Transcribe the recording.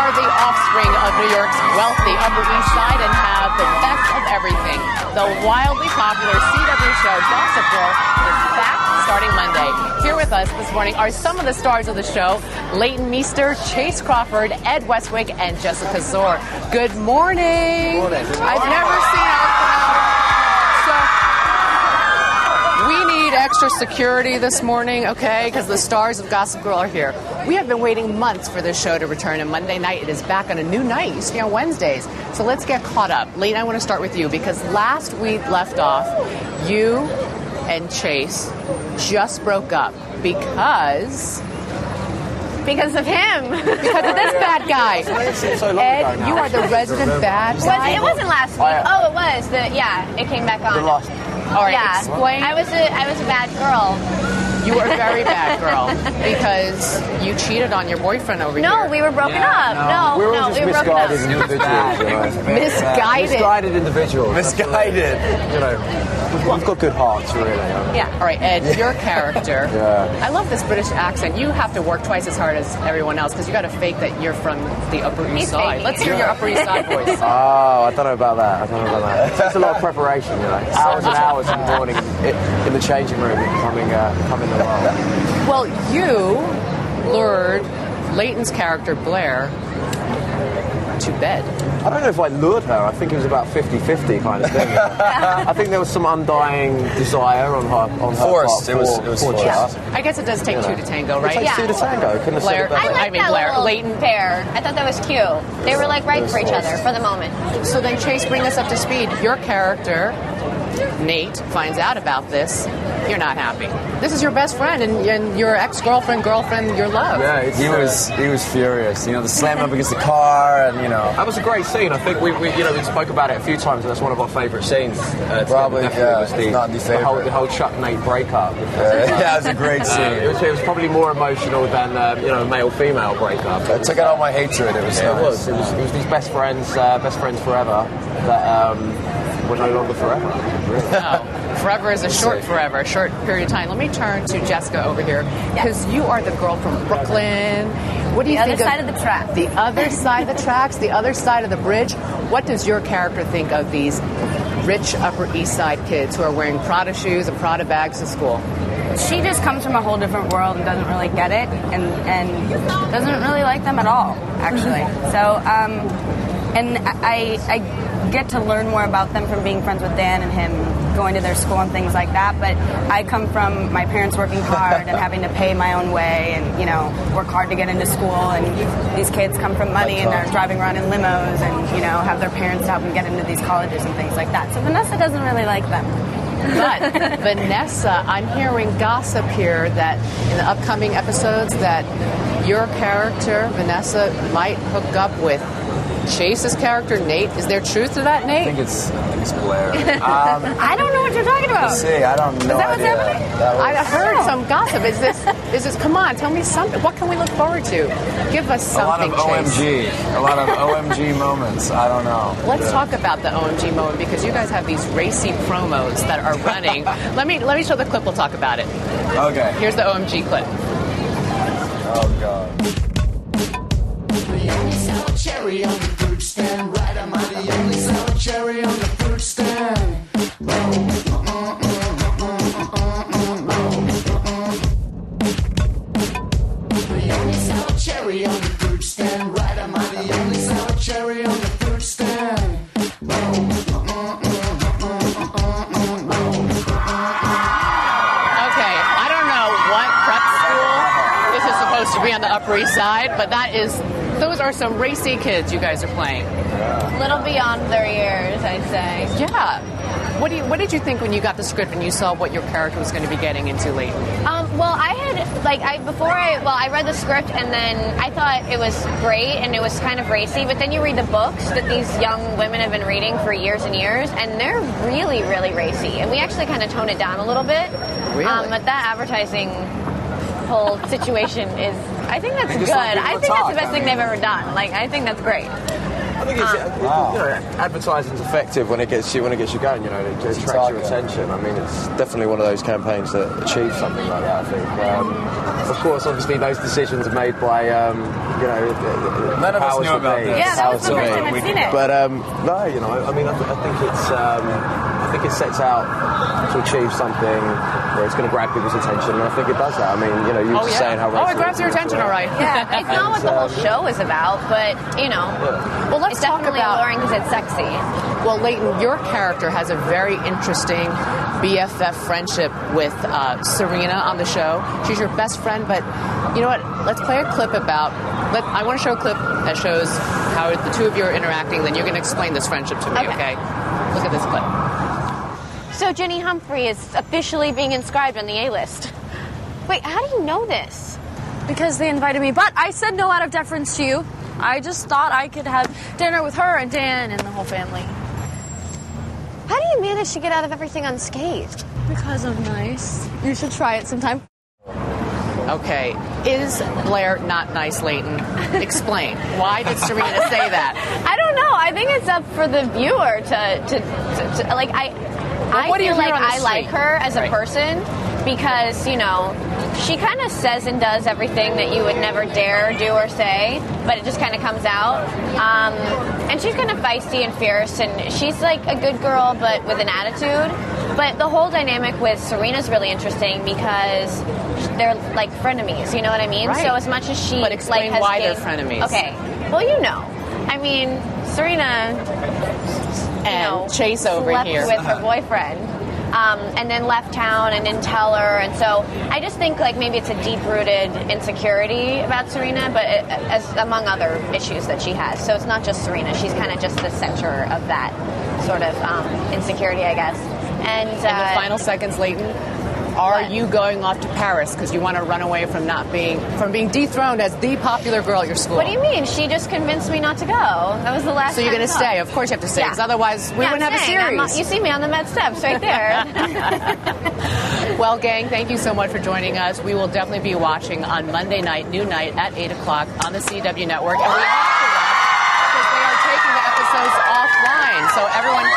are the offspring of New York's wealthy Upper East Side and have the best of everything. The wildly popular CW show Gossip Girl is back starting Monday. Here with us this morning are some of the stars of the show: Leighton Meester, Chase Crawford, Ed Westwick, and Jessica Zor. Good morning. Good morning. I've never seen our crowd. We need extra security this morning, okay, because the stars of Gossip Girl are here. We have been waiting months for this show to return, and Monday night it is back on a new night. You see on Wednesdays. So let's get caught up. Leighton, I want to start with you because last we left off, you and Chase just broke up because of him. Because of this bad guy. Ed, you are the resident bad guy. It wasn't last week. Oh, it was. It came back on. All right, yeah. explain. I was a bad girl. You were a very bad girl because you cheated on your boyfriend over here. No, we were broken up. No, we were all just misguided individuals. Misguided individuals. Misguided. You know, we've got good hearts, really. Yeah. All right, Ed, your character. Yeah. I love this British accent. You have to work twice as hard as everyone else because you got to fake that you're from the Upper East Side. Let's hear your Upper East Side voice. Oh, I don't know about that. It takes a lot of preparation, you know. Hours and hours in the morning in the changing room coming the world. Well, you lured Leighton's character, Blair, to bed. I don't know if I lured her. I think it was about 50-50 kind of thing. I think there was some undying desire on her Forced. part. It was forced. I guess it does take two to tango, right? It takes two to tango. Couldn't have Blair, said it better. I liked that Blair, little Leighton. pair. I thought that was cute. They were like right for each other for the moment. So then, Chase, bring us up to speed. Your character, Nate, finds out about this. You're not happy. This is your best friend and your ex-girlfriend, your love. Yeah, he was furious. You know, the slam up against the car, and you know. That was a great scene. I think we spoke about it a few times, and that's one of our favourite scenes. Probably, yeah, was if not the favourite. The whole Chuck Nate breakup. Yeah, it was a great scene. It was probably more emotional than male-female breakup. I took out all my hatred. It was nice. It was these best friends forever that were no longer forever. Really. No. Forever is a short period of time. Let me turn to Jessica over here because you are the girl from Brooklyn. What do you think? The other side of the track. The other side of the tracks, the other side of the bridge. What does your character think of these rich Upper East Side kids who are wearing Prada shoes and Prada bags to school? She just comes from a whole different world and doesn't really get it and doesn't really like them at all, actually. So, and I get to learn more about them from being friends with Dan and him, going to their school and things like that, but I come from my parents working hard and having to pay my own way and, you know, work hard to get into school, and these kids come from money and they're driving around in limos and, you know, have their parents help them get into these colleges and things like that. So Vanessa doesn't really like them. But Vanessa, I'm hearing gossip here that in the upcoming episodes that your character, Vanessa, might hook up with Chase's character, Nate. Is there truth to that, Nate? I think it's Blair. I don't know what you're talking about. Let's see, I don't know. Is that what's happening? I heard some gossip. Is this? Come on, tell me something. What can we look forward to? Give us something, A lot of Chase. OMG. A lot of OMG moments. I don't know. Let's talk about the OMG moment because you guys have these racy promos that are running. let me show the clip. We'll talk about it. Okay. Here's the OMG clip. Oh, God. The only sour cherry on the fruit stand, right? Am I the only sour cherry on the fruit stand? The only sour cherry on the fruit stand, right? Am I the only sour cherry on the fruit stand? Okay, I don't know what prep school this is supposed to be on the Upper East Side, but those are some racy kids you guys are playing. A little beyond their years, I'd say. Yeah. What did you think when you got the script and you saw what your character was going to be getting into Leighton? Well, I read the script and then I thought it was great and it was kind of racy, but then you read the books that these young women have been reading for years and years, and they're really, really racy. And we actually kind of toned it down a little bit. Really? But that advertising whole situation is, I think that's good. I think that's the best thing they've ever done. Like, I think that's great. think it's, advertising's effective when it gets you going. You know, it attracts your attention. I mean, it's definitely one of those campaigns that achieves something like that. I think. Of course, obviously, those decisions are made by none of us knew about this. Yeah, that was the first time I've seen it. But no, you know, I mean, I think it's. I think it sets out to achieve something where it's going to grab people's attention, and I think it does that. I mean, you know, you were just saying how. Oh, it grabs your attention, all right. Yeah, it's not what the whole show is about, but you know, well, let's it's talk definitely about. alluring because it's sexy. Well, Leighton, your character has a very interesting BFF friendship with Serena on the show. She's your best friend, but you know what? Let's play a clip about. I want to show a clip that shows how the two of you are interacting. Then you're going to explain this friendship to me, okay? Look at this clip. So Jenny Humphrey is officially being inscribed on the A-list. Wait, how do you know this? Because they invited me, but I said no out of deference to you. I just thought I could have dinner with her and Dan and the whole family. How do you manage to get out of everything unscathed? Because I'm nice. You should try it sometime. Okay, is Blair not nice, Leighton? Explain. Why did Serena say that? I don't know. I think it's up for the viewer to like I what do you feel hear like on the I like street? her as a Right. person because, you know, she kind of says and does everything that you would never dare do or say, but it just kind of comes out. And she's kind of feisty and fierce, and she's like a good girl, but with an attitude. But the whole dynamic with Serena's really interesting because they're like frenemies, you know what I mean? Right. So as much as she But explain has why they're gained- frenemies. Okay, well, you know. I mean, Serena... And Chase over slept here. with her boyfriend, and then left town and didn't tell her. And so I just think like maybe it's a deep-rooted insecurity about Serena, but as among other issues that she has. So it's not just Serena; she's kind of just the center of that sort of insecurity, I guess. And In the final seconds, Leighton, are What? you going off to Paris because you want to run away from being dethroned as the popular girl at your school? what do you mean? She just convinced me not to go. That was the last. So you're going going to stay? Of course you have to stay, because otherwise we wouldn't have a series. You see me on the Met steps right there. Well, gang, thank you so much for joining us. We will definitely be watching on Monday night, new night at 8 o'clock on the CW network. And we have to watch because they are taking the episodes offline. So everyone